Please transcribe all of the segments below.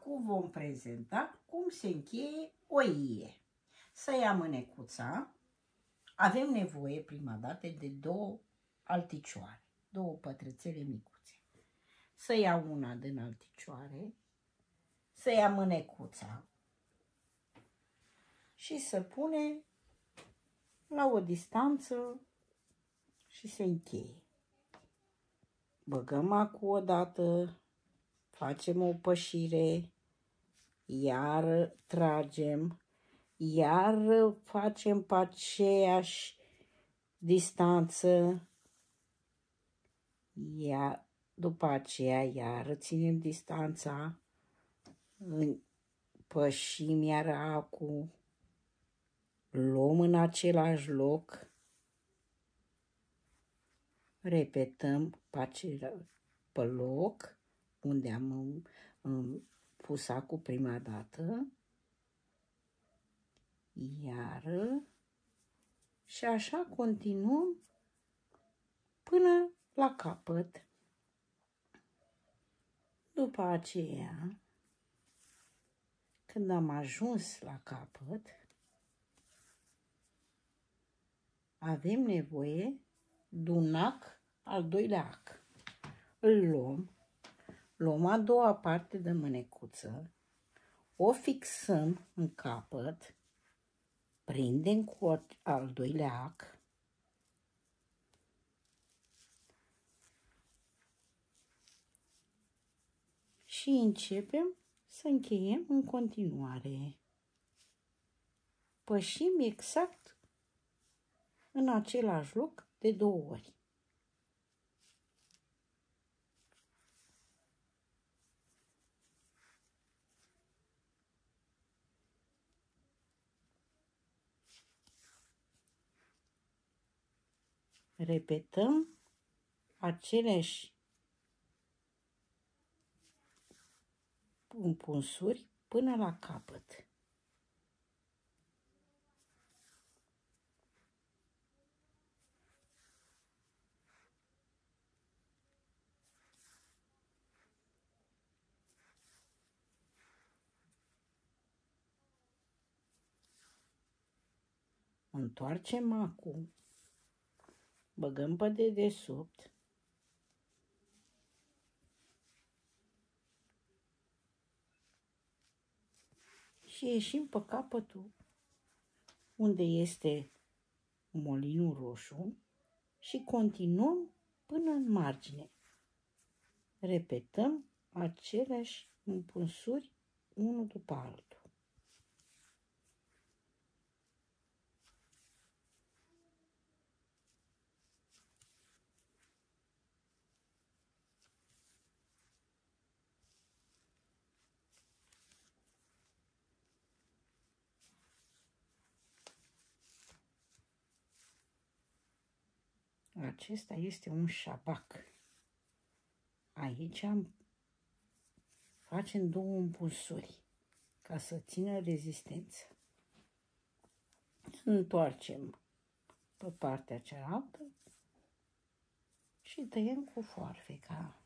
acum vom prezenta cum se încheie o ie. Să ia mânecuța. Avem nevoie prima dată de două alticioare, două pătrățele micuțe. Să ia una din alticioare, să ia mânecuța și să pune la o distanță și se încheie. Băgăm acum o dată, facem o pășire, iar tragem, iar facem pe aceeași distanță, iar după aceea iar ținem distanța, pășim iar acum, luăm în același loc, repetăm pe loc unde am pus acum prima dată, iar și așa continuăm până la capăt. După aceea, când am ajuns la capăt, avem nevoie de un ac, al doilea ac. Îl luăm a doua parte de mânecuță, o fixăm în capăt, prindem cu al doilea ac, și începem să încheiem în continuare. Pășim exact în același loc de 2 ori. Repetăm aceleași împunsuri până la capăt. Întoarcem acum, băgăm pe dedesubt și ieșim pe capătul unde este molinul roșu și continuăm până în margine. Repetăm aceleași împunsuri unul după altul. Acesta este un șabac. Aici facem 2 împunsuri ca să țină rezistență. Întoarcem pe partea cealaltă și tăiem cu foarfeca.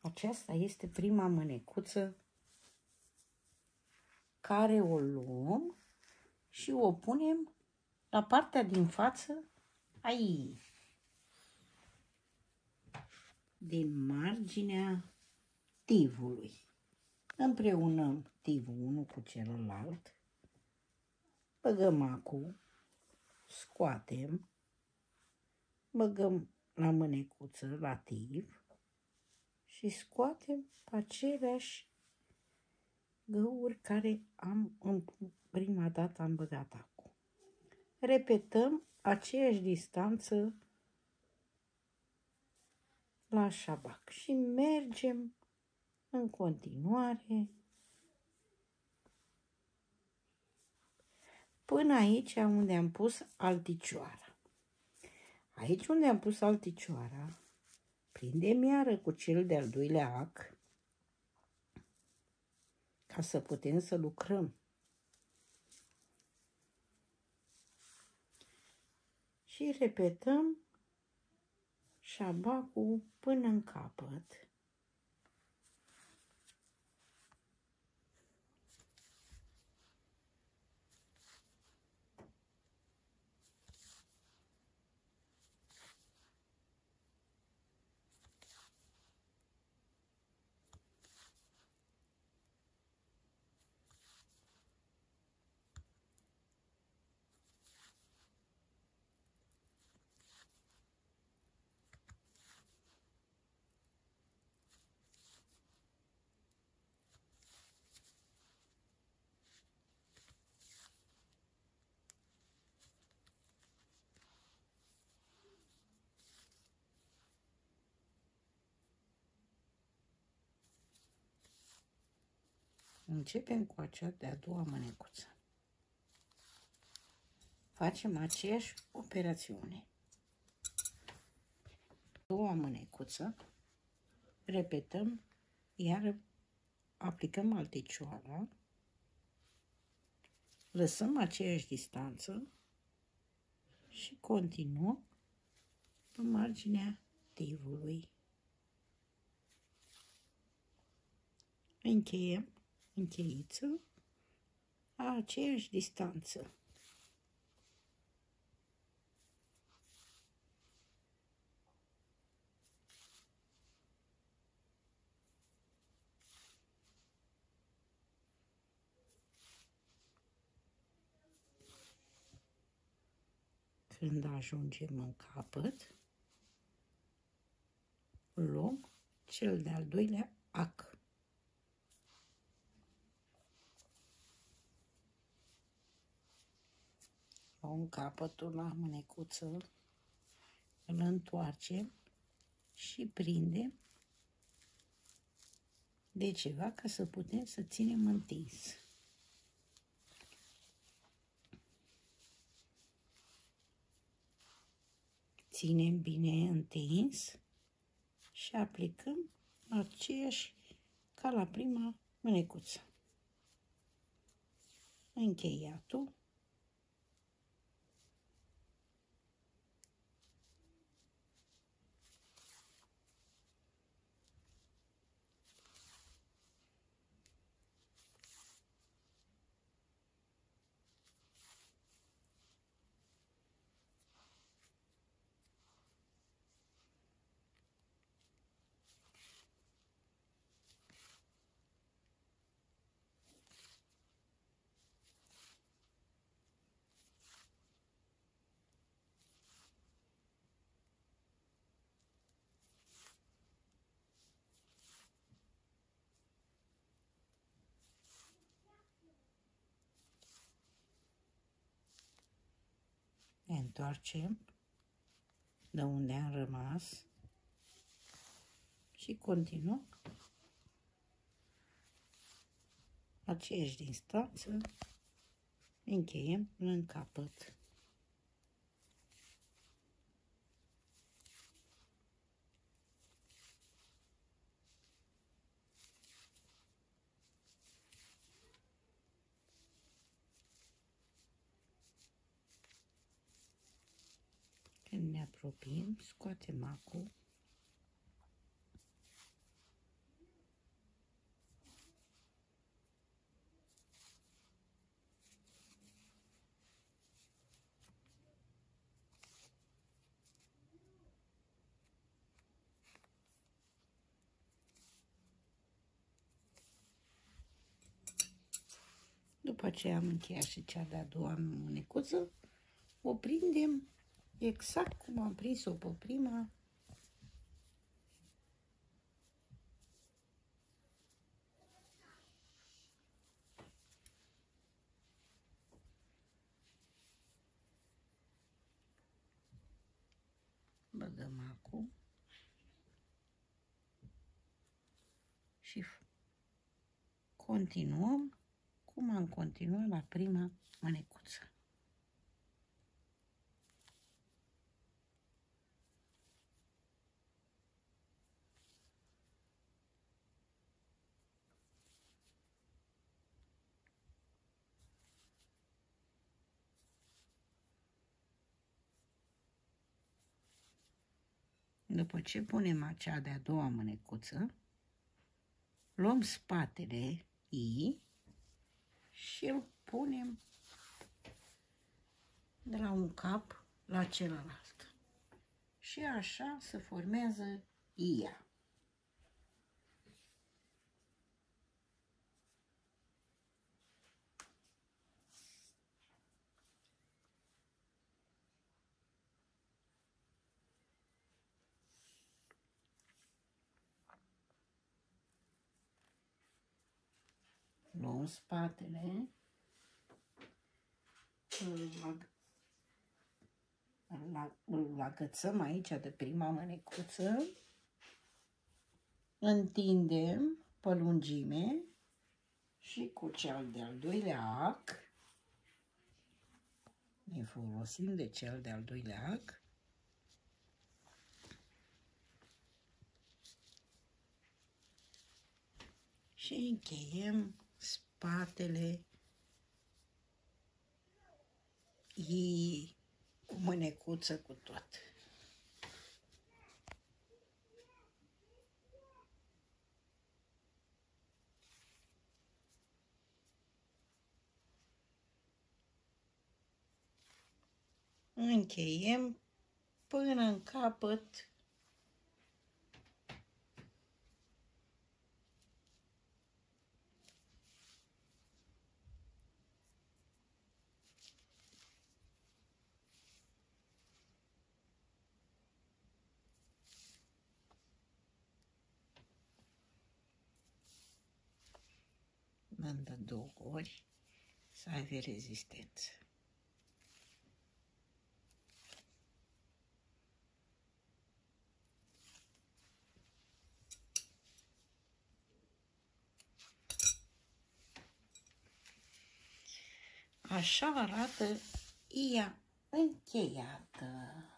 Aceasta este prima mânecuță care o luăm și o punem la partea din față aici, din marginea tivului. Împreunăm tivul unul cu celălalt, băgăm acul, scoatem, băgăm la mânecuță, la tiv și scoatem pe aceleași găuri care în prima dată am băgat acul. Repetăm aceeași distanță la șabac și mergem în continuare până aici unde am pus alticioara. Aici unde am pus alticioara, prindem iară cu cel de-al doilea ac ca să putem să lucrăm. Și repetăm șabacul până în capăt. Începem cu acea de-a doua mânecuță. Facem aceeași operațiune. Doua mânecuță, repetăm, iar aplicăm alticioara, lăsăm aceeași distanță și continuăm pe marginea tivului. Încheiem încheiță la aceeași distanță. Când ajungem în capăt, luăm cel de-al doilea ac. Luăm capătul la mânecuță, îl întoarcem și prindem de ceva ca să putem să ținem întins. Ținem bine întins și aplicăm aceeași ca la prima mânecuță. Încheiatul. Ne întoarcem de unde am rămas și continuăm aceeași distanță, încheiem în capăt. Când ne apropiem, scoatem acul. După ce am încheiat și cea de-a doua mânecuță, o prindem exact cum am prins-o pe prima. Băgăm acul și continuăm cum am continuat la prima mânecuță. După ce punem acea de-a doua mânecuță, luăm spatele I și îl punem de la un cap la celălalt. Și așa se formează ia. Luăm spatele, îl agățăm aici de prima mânecuță, întindem pe lungime Și cu cel de-al doilea ac, ne folosim de cel de-al doilea ac și încheiem spatele ei cu mânecuță cu tot. Încheiem până în capăt mă dă 2 ori să aibă rezistență. Așa arată ia încheiată.